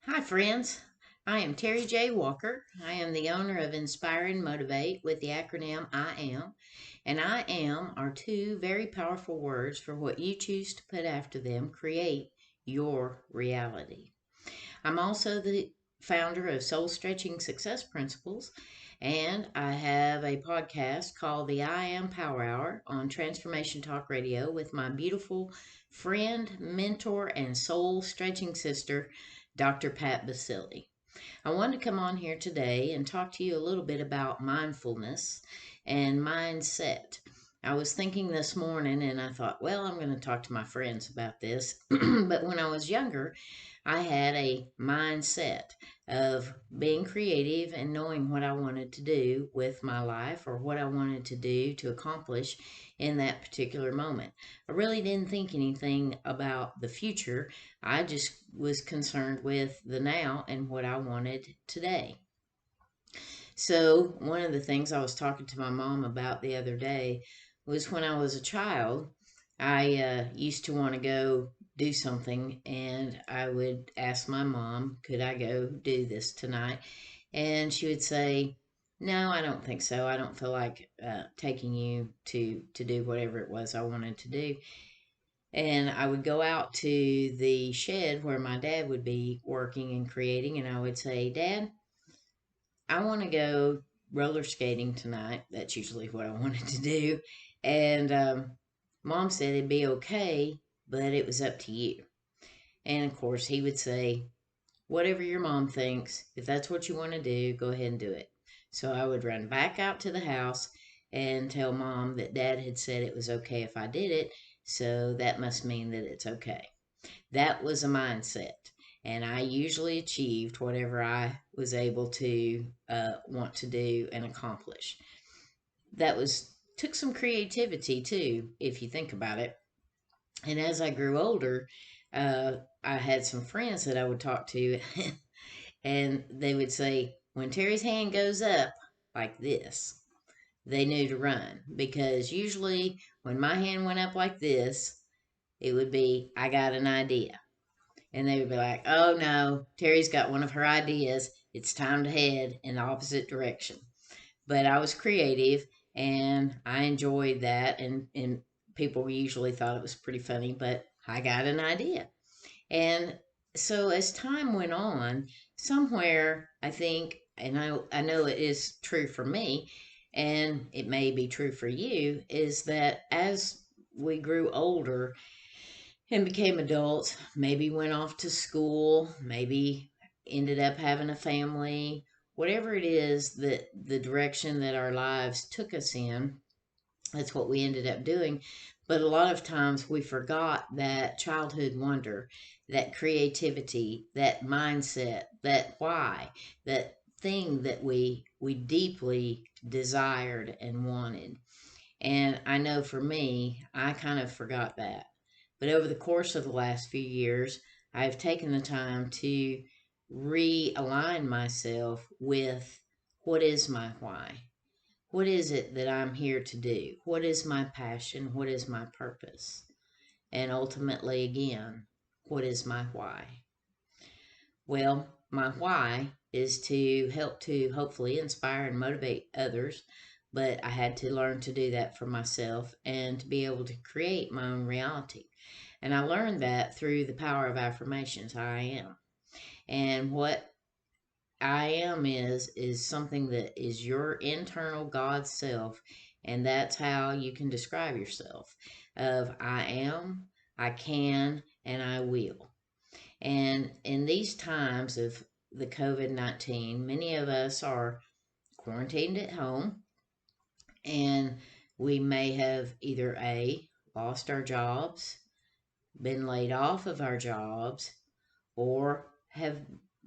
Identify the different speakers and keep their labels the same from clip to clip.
Speaker 1: Hi, friends. I am Terry J. Walker. I am the owner of Inspire and Motivate with the acronym I AM. And I am are two very powerful words for what you choose to put after them create your reality. I'm also the founder of Soul Stretching Success Principles, and I have a podcast called the I Am Power Hour on Transformation Talk Radio with my beautiful friend, mentor, and soul stretching sister, Dr. Pat Basili. I wanted to come on here today and talk to you a little bit about mindfulness and mindset. I was thinking this morning and I thought, well, I'm going to talk to my friends about this. But when I was younger, I had a mindset of being creative and knowing what I wanted to do with my life or what I wanted to do to accomplish in that particular moment. I really didn't think anything about the future. I just was concerned with the now and what I wanted today. So, one of the things I was talking to my mom about the other day was when I was a child, I used to want to go do something, and I would ask my mom, could I go do this tonight? And she would say, no, I don't think so. I don't feel like taking you to do whatever it was I wanted to do. And I would go out to the shed where my dad would be working and creating, and I would say, Dad, I want to go roller skating tonight. That's usually what I wanted to do. And Mom said it'd be okay, but it was up to you. And of course, he would say, whatever your mom thinks, if that's what you want to do, go ahead and do it. So I would run back out to the house and tell Mom that Dad had said it was okay if I did it. So that must mean that it's okay. That was a mindset. And I usually achieved whatever I was able to want to do and accomplish. That was took some creativity too, if you think about it. And as I grew older, I had some friends that I would talk to, and they would say, when Terry's hand goes up like this, they knew to run. Because usually when my hand went up like this, it would be, I got an idea. And they would be like, oh no, Terry's got one of her ideas. It's time to head in the opposite direction. But I was creative and I enjoyed that. And people usually thought it was pretty funny, but I got an idea. And so as time went on, somewhere I think, and I know it is true for me, and it may be true for you, is that as we grew older and became adults, maybe went off to school, maybe ended up having a family, whatever it is that the direction that our lives took us in, that's what we ended up doing. But a lot of times we forgot that childhood wonder, that creativity, that mindset, that why, that thing that we deeply desired and wanted. And I know for me, I kind of forgot that. But over the course of the last few years, I've taken the time to realign myself with what is my why? What is it that I'm here to do? What is my passion? What is my purpose? And ultimately, again, what is my why? Well, my why is to help to hopefully inspire and motivate others, but I had to learn to do that for myself and to be able to create my own reality. And I learned that through the power of affirmations. I am. And what I am is something that is your internal God self, and that's how you can describe yourself. Of I am, I can, and I will. And in these times of the COVID-19, many of us are quarantined at home, and we may have either A, lost our jobs, been laid off of our jobs, or have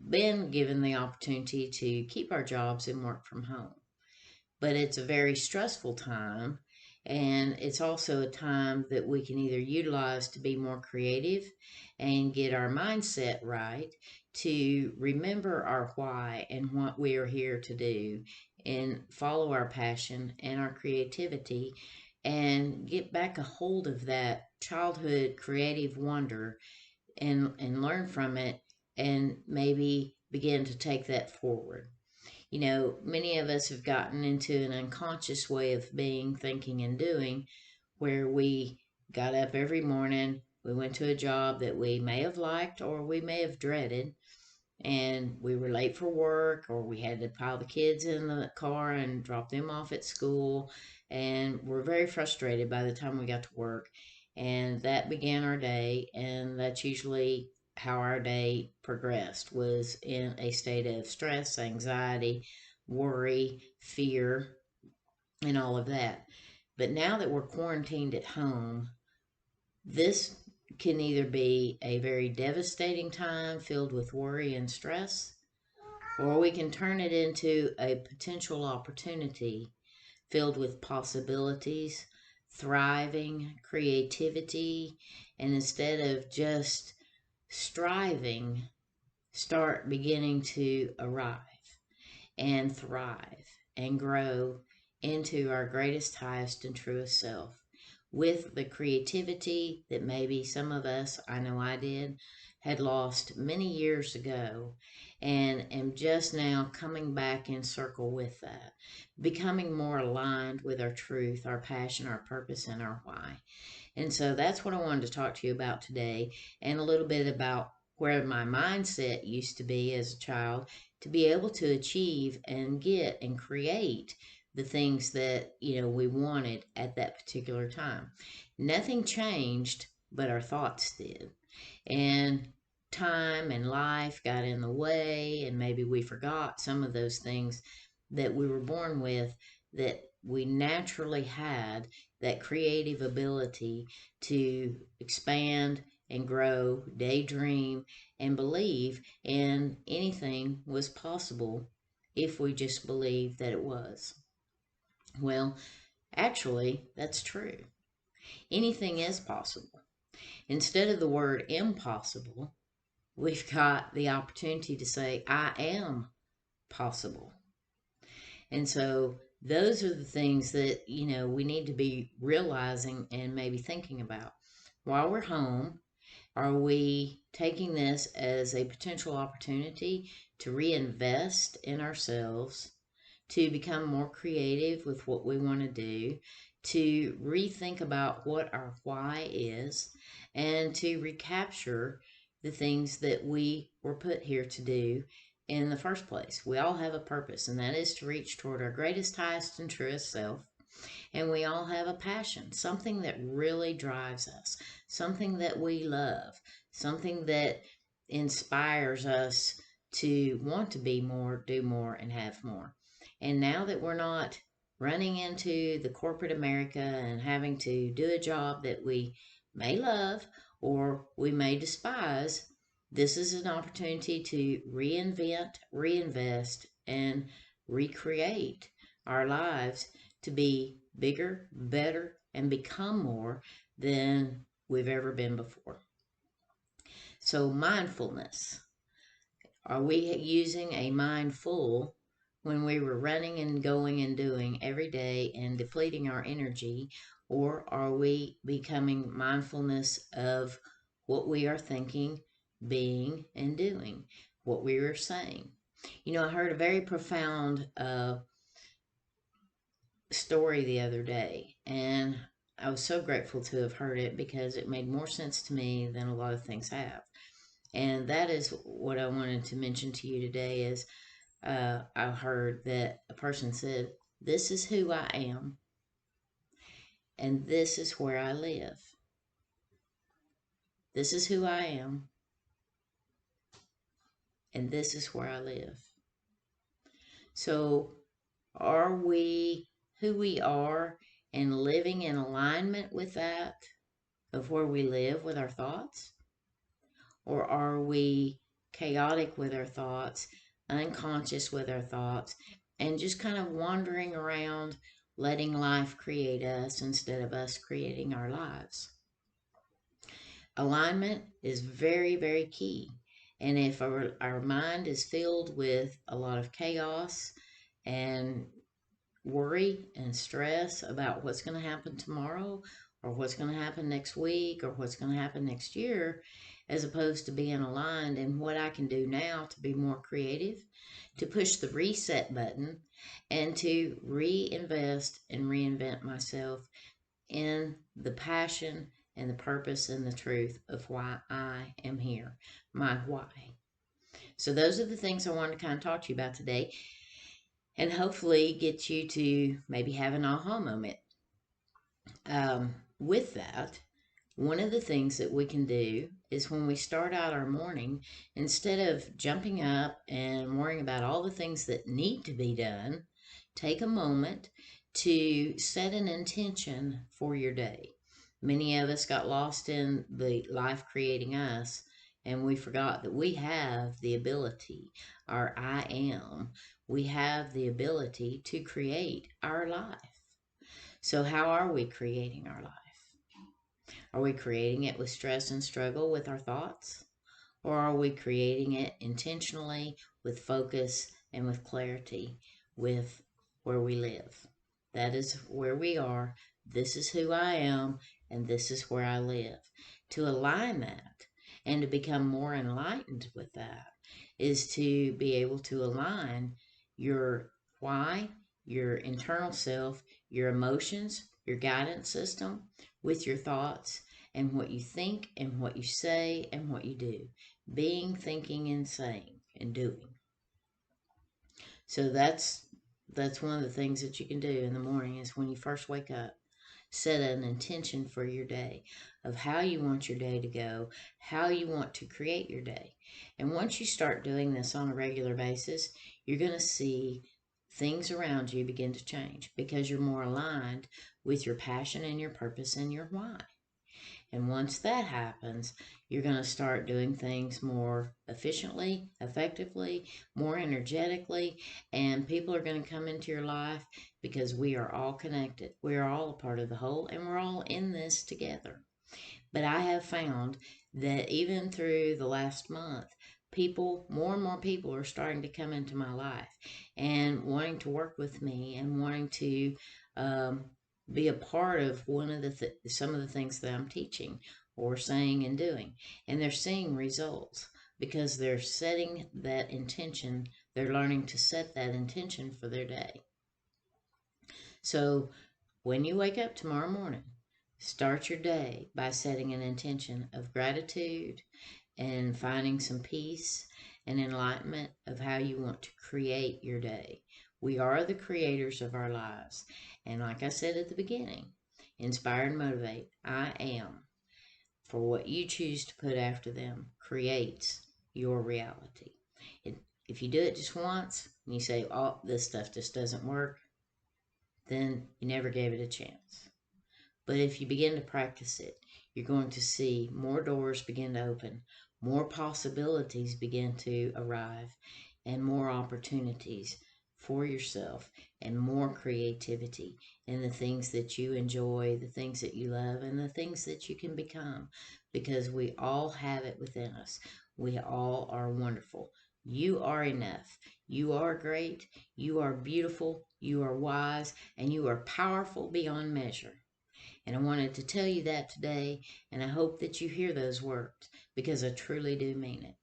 Speaker 1: been given the opportunity to keep our jobs and work from home. But it's a very stressful time, and it's also a time that we can either utilize to be more creative and get our mindset right, to remember our why and what we are here to do, and follow our passion and our creativity, and get back a hold of that childhood creative wonder and learn from it and maybe begin to take that forward. Many of us have gotten into an unconscious way of being, thinking, and doing where we got up every morning, we went to a job that we may have liked or we may have dreaded, and we were late for work, or we had to pile the kids in the car and drop them off at school, and we're very frustrated by the time we got to work. And that began our day, and that's usually how our day progressed, was in a state of stress, anxiety, worry, fear, and all of that. But now that we're quarantined at home, this can either be a very devastating time filled with worry and stress, or we can turn it into a potential opportunity filled with possibilities, thriving, creativity, and instead of just striving, start beginning to arrive and thrive and grow into our greatest, highest, and truest self with the creativity that maybe some of us, I know I did, had lost many years ago, and am just now coming back in circle with that, becoming more aligned with our truth, our passion, our purpose, and our why. And so that's what I wanted to talk to you about today, and a little bit about where my mindset used to be as a child to be able to achieve and get and create the things that we wanted at that particular time. Nothing changed, but our thoughts did. And time and life got in the way, and maybe we forgot some of those things that we were born with, that we naturally had, that creative ability to expand and grow, daydream, and believe, and anything was possible if we just believed that it was. Well, actually, that's true. Anything is possible. Instead of the word impossible, we've got the opportunity to say, I am possible. And so those are the things that, we need to be realizing and maybe thinking about. While we're home, are we taking this as a potential opportunity to reinvest in ourselves, to become more creative with what we want to do, to rethink about what our why is, and to recapture the things that we were put here to do in the first place? We all have a purpose, and that is to reach toward our greatest, highest, and truest self. And we all have a passion, something that really drives us, something that we love, something that inspires us to want to be more, do more, and have more. And now that we're not running into the corporate America and having to do a job that we may love or we may despise, this is an opportunity to reinvent, reinvest, and recreate our lives to be bigger, better, and become more than we've ever been before. So, mindfulness. Are we using a mindful when we were running and going and doing every day and depleting our energy? Or are we becoming mindfulness of what we are thinking, being, and doing, what we are saying? I heard a very profound story the other day, and I was so grateful to have heard it because it made more sense to me than a lot of things have. And that is what I wanted to mention to you today is I heard that a person said, this is who I am, and this is where I live. This is who I am, and this is where I live. So are we who we are and living in alignment with that, of where we live with our thoughts? Or are we chaotic with our thoughts, unconscious with our thoughts, and just kind of wandering around, letting life create us instead of us creating our lives? Alignment is very, very key. And if our mind is filled with a lot of chaos and worry and stress about what's going to happen tomorrow, or what's going to happen next week, or what's going to happen next year, as opposed to being aligned in what I can do now to be more creative, to push the reset button, and to reinvest and reinvent myself in the passion and the purpose and the truth of why I am here, my why. So, those are the things I wanted to kind of talk to you about today, and hopefully get you to maybe have an aha moment. With that, one of the things that we can do is when we start out our morning, instead of jumping up and worrying about all the things that need to be done, take a moment to set an intention for your day. Many of us got lost in the life creating us, and we forgot that we have the ability, our I am, we have the ability to create our life. So, how are we creating our life? Are we creating it with stress and struggle with our thoughts? Or are we creating it intentionally with focus and with clarity with where we live? That is where we are. This is who I am, and this is where I live. To align that and to become more enlightened with that is to be able to align your why, your internal self, your emotions, your guidance system with your thoughts and what you think and what you say and what you do. Being, thinking, and saying and doing. So that's one of the things that you can do in the morning is when you first wake up, set an intention for your day of how you want your day to go, how you want to create your day. And once you start doing this on a regular basis, you're going to see things around you begin to change because you're more aligned with your passion and your purpose and your why. And once that happens, you're going to start doing things more efficiently, effectively, more energetically, and people are going to come into your life because we are all connected. We are all a part of the whole, and we're all in this together. But I have found that even through the last month, more and more people are starting to come into my life and wanting to work with me and wanting to um, be a part of some of the things that I'm teaching or saying and doing. And they're seeing results because they're setting that intention. They're learning to set that intention for their day. So when you wake up tomorrow morning, start your day by setting an intention of gratitude and finding some peace and enlightenment of how you want to create your day. We are the creators of our lives. And like I said at the beginning, inspire and motivate. I am. For what you choose to put after them creates your reality. If you do it just once and you say, oh, this stuff just doesn't work, then you never gave it a chance. But if you begin to practice it, you're going to see more doors begin to open, more possibilities begin to arrive, and more opportunities for yourself, and more creativity in the things that you enjoy, the things that you love, and the things that you can become. Because we all have it within us. We all are wonderful. You are enough. You are great. You are beautiful. You are wise. And you are powerful beyond measure. And I wanted to tell you that today, and I hope that you hear those words because I truly do mean it.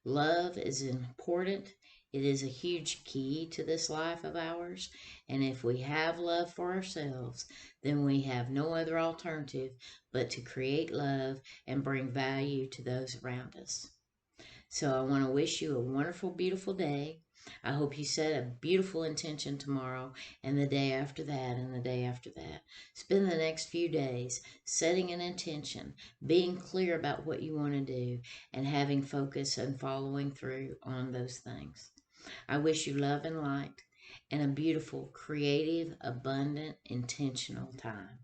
Speaker 1: Love is important. It is a huge key to this life of ours. And if we have love for ourselves, then we have no other alternative but to create love and bring value to those around us. So I want to wish you a wonderful, beautiful day. I hope you set a beautiful intention tomorrow and the day after that and the day after that. Spend the next few days setting an intention, being clear about what you want to do, and having focus and following through on those things. I wish you love and light and a beautiful, creative, abundant, intentional time.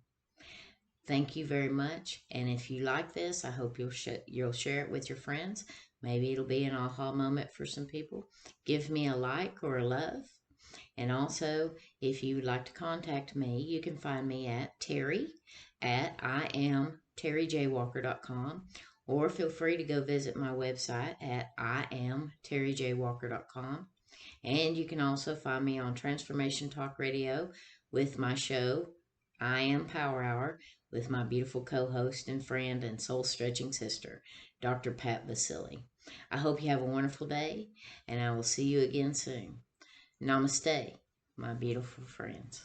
Speaker 1: Thank you very much. And if you like this, I hope you'll share it with your friends. Maybe it'll be an aha moment for some people. Give me a like or a love. And also, if you would like to contact me, you can find me at Terry at IamTerryJWalker.com, or feel free to go visit my website at IamTerryJWalker.com. And you can also find me on Transformation Talk Radio with my show, I Am Power Hour, with my beautiful co host and friend and soul stretching sister, Dr. Pat Basili. I hope you have a wonderful day, and I will see you again soon. Namaste, my beautiful friends.